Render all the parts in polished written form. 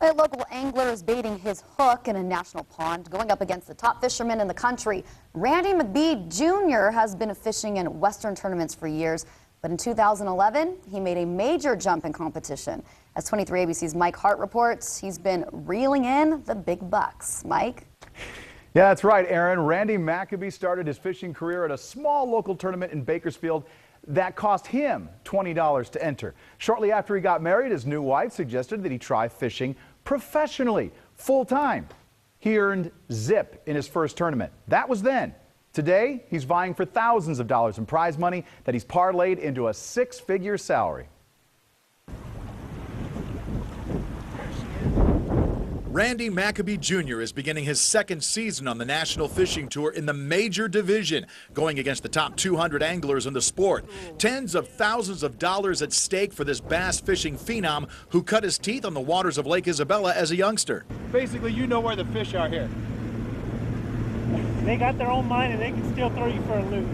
A local angler is baiting his hook in a national pond, going up against the top fishermen in the country. Randy McAbee Jr. has been fishing in Western tournaments for years, but in 2011, he made a major jump in competition. As 23 ABC's Mike Hart reports, he's been reeling in the big bucks. Mike? Yeah, that's right, Aaron. Randy McAbee started his fishing career at a small local tournament in Bakersfield that cost him $20 to enter. Shortly after he got married, his new wife suggested that he try fishing professionally, full-time. He earned zip in his first tournament. That was then. Today, he's vying for thousands of dollars in prize money that he's parlayed into a six-figure salary. Randy McAbee Jr. is beginning his second season on the National Fishing Tour in the major division, going against the top 200 anglers in the sport. Tens of thousands of dollars at stake for this bass fishing phenom who cut his teeth on the waters of Lake Isabella as a youngster. Basically, you know where the fish are here. They got their own mind and they can still throw you for a loop.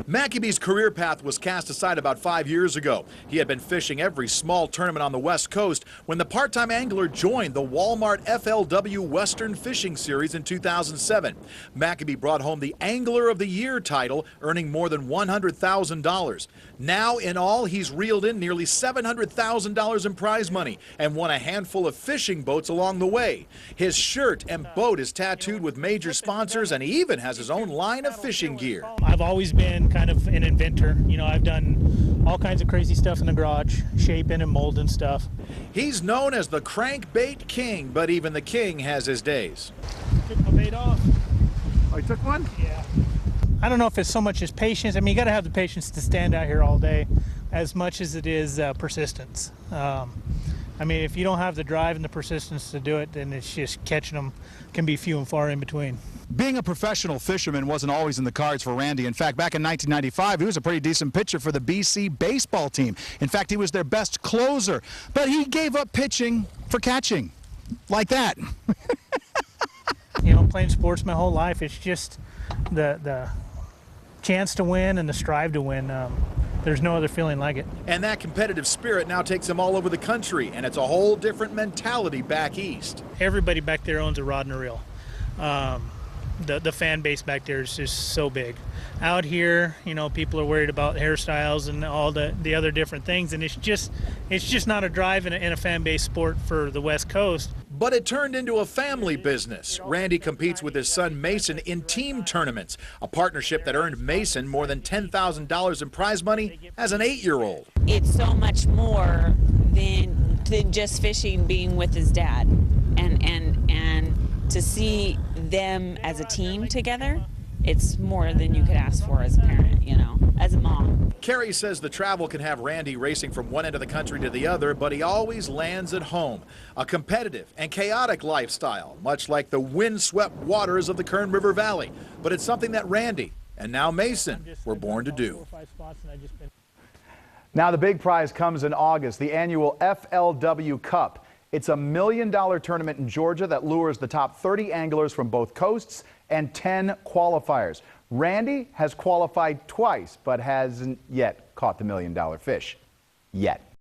McAbee's career path was cast aside about 5 years ago. He had been fishing every small tournament on the West Coast when the part-time angler joined the Walmart FLW Western Fishing Series in 2007. McAbee brought home the Angler of the Year title, earning more than $100,000. Now, in all, he's reeled in nearly $700,000 in prize money and won a handful of fishing boats along the way. His shirt and boat is tattooed with major sponsors, and he even has his own line of fishing gear. I've always been kind of an inventor. You know, I've done all kinds of crazy stuff in the garage, shaping and molding stuff. He's known as the crankbait king, but even the king has his days. Took my bait off. Oh, you took one? Yeah. I don't know if it's so much as patience. I mean, you got to have the patience to stand out here all day as much as it is persistence. I mean, if you don't have the drive and the persistence to do it, then it's just catching them can be few and far in between. Being a professional fisherman wasn't always in the cards for Randy. In fact, back in 1995, he was a pretty decent pitcher for the BC baseball team. In fact, he was their best closer. But he gave up pitching for catching. Like that. You know, playing sports my whole life, it's just the chance to win and the strive to win. There's no other feeling like it. And that competitive spirit now takes him all over the country, and it's a whole different mentality back east. Everybody back there owns a rod and a reel. The fan base back there is just so big. Out here, you know, people are worried about hairstyles and all the other different things, and it's just not a drive in a fan base sport for the West Coast. But it turned into a family business. Randy competes with his son Mason in team tournaments, a partnership that earned Mason more than $10,000 in prize money as an 8-year-old. It's so much more than just fishing, being with his dad, and to see them as a team together, it's more than you could ask for as a parent, you know, as a mom. Carrie says the travel can have Randy racing from one end of the country to the other, but he always lands at home. A competitive and chaotic lifestyle, much like the windswept waters of the Kern River Valley. But it's something that Randy and now Mason were born to do. Now the big prize comes in August, the annual FLW Cup. It's a $1 million tournament in Georgia that lures the top 30 anglers from both coasts and 10 qualifiers. Randy has qualified twice, but hasn't yet caught the $1 million fish. Yet.